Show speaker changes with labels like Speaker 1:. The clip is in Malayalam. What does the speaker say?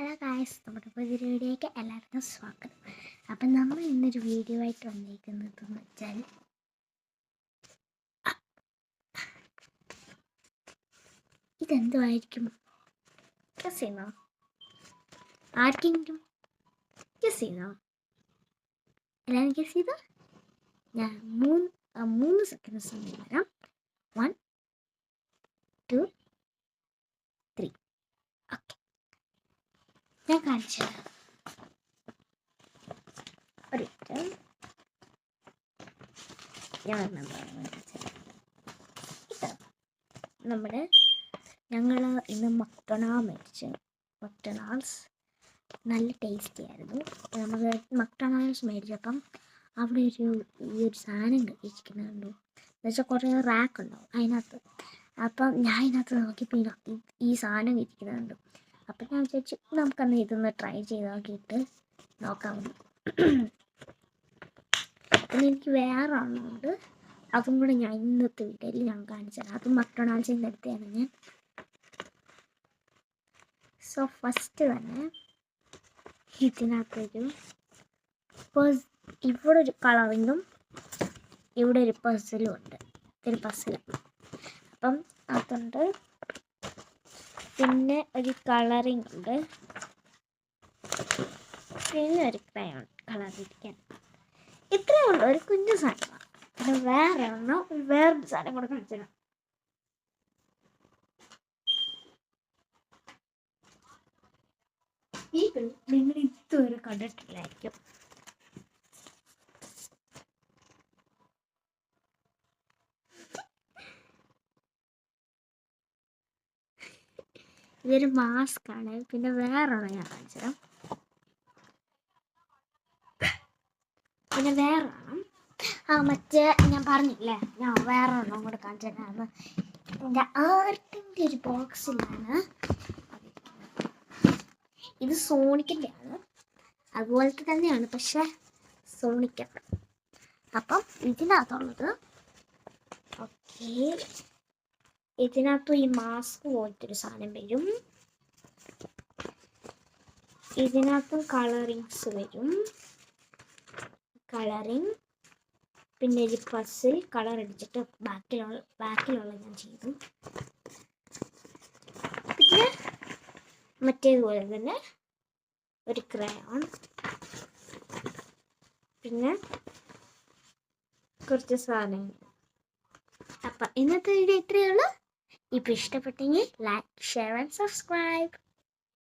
Speaker 1: ഹലോ ഗായ്സ്, നമ്മുടെ പുതിയൊരു വീഡിയോയ്ക്ക് എല്ലാവർക്കും സ്വാഗതം. അപ്പം നമ്മൾ ഇന്നൊരു വീഡിയോ ആയിട്ട് വന്നിരിക്കുന്നതെന്ന് വെച്ചാൽ ഇതെന്തുമായിരിക്കും? ഗസ് ചെയ്യുന്നോ? ആർക്കെങ്കിലും ഗസ് ചെയ്യുന്നോ? എല്ലാവരും ഗസ് ചെയ്തോ? ഞാൻ മൂന്ന് സെക്കൻഡ് സമയം വരാം. 1, 2, 3. ഓക്കെ, ഞാൻ കാണിച്ചു തരാം. ഞങ്ങൾ ഇന്ന് മക്ഡൊണാൾഡ്സ് നല്ല ടേസ്റ്റി ആയിരുന്നു. നമ്മൾ മക്ഡൊണാൾഡ്സ് മേടിച്ചപ്പം അവിടെ ഈ ഒരു സാധനം ഇരിക്കുന്നുണ്ടോ എന്ന് വെച്ചാൽ കുറേ റാക്ക് ഉണ്ടാവും അതിനകത്ത്. അപ്പം ഞാൻ ഇതിനകത്ത് നോക്കിയപ്പോൾ ഈ സാധനം ഇരിക്കുന്നുണ്ട്. അപ്പം ഞാൻ വിചാരിച്ചു നമുക്കന്ന് ഇതൊന്ന് ട്രൈ ചെയ്ത് നോക്കിയിട്ട് നോക്കാമെന്ന്. പിന്നെ എനിക്ക് വേറെ ഒന്നുണ്ട്, അതും കൂടെ ഞാൻ ഇന്നത്തെ വീഡിയോയിൽ ഞാൻ കാണിച്ചു തരാം. അതും മക്ഡൊണാൾഡ്സിൻ്റെ അടുത്താണ് ഞാൻ. സോ ഫസ്റ്റ് തന്നെ ഇതിനകത്തൊരു ഇവിടെ ഒരു കളറിങ്ങും ഇവിടെ ഒരു പസിലും ഉണ്ട്. ഇതൊരു പസിലാണ്. അപ്പം അതുണ്ട്. പിന്നെ ഒരു കളറിങ് ഉണ്ട്. പിന്നെ ഒരു ക്രയോൺ കളർ ഇരിക്കാൻ. ഇത്രയേ ഉള്ളൂ, ഒരു കുഞ്ഞു സാധനമാണ്. പിന്നെ വേറൊരു സാധനം കൂടെ കാണിച്ചു തരാം. ഈ നിങ്ങൾ ഇതുവരെ കണ്ടിട്ടില്ലായിരിക്കും. ഇതൊരു മാസ്ക് ആണ്. പിന്നെ വേറൊരെണ്ണം ഞാൻ കാണിച്ചു തരാം. പിന്നെ വേറൊരെണ്ണം മറ്റേ ഞാൻ പറഞ്ഞില്ലേ, ഞാൻ വേറൊരെണ്ണം കൂടെ കാണിച്ചു തരാമെന്ന്. എൻ്റെ ആർട്ടിൻ്റെ ഒരു ബോക്സിലാണ്. ഇത് സോണിക്കിൻ്റെ ആണ്, അതുപോലത്തെ തന്നെയാണ്, പക്ഷെ സോണിക്കാണ്. അപ്പം ഇതിനകത്തുള്ളത് ഓക്കെ, ഇതിനകത്ത് ഈ മാസ്ക് പോലത്തൊരു സാധനം വരും. ഇതിനകത്തും കളറിങ്സ് വരും. കളറിങ്, പിന്നെ ഒരു പസിൽ കളർ അടിച്ചിട്ട് ബാക്കിലുള്ള ഞാൻ ചെയ്തു. പിന്നെ മറ്റേതുപോലെ തന്നെ ഒരു ക്രയോൺ, പിന്നെ കുറച്ച് സാധനങ്ങൾ. അപ്പം ഇന്നത്തെ വീഡിയോ ഇത്രയേ ഉള്ളൂ. ഇപ്പം ഇഷ്ടപ്പെട്ടെങ്കിൽ ലൈക്ക്, ഷെയർ ആൻഡ് സബ്സ്ക്രൈബ്.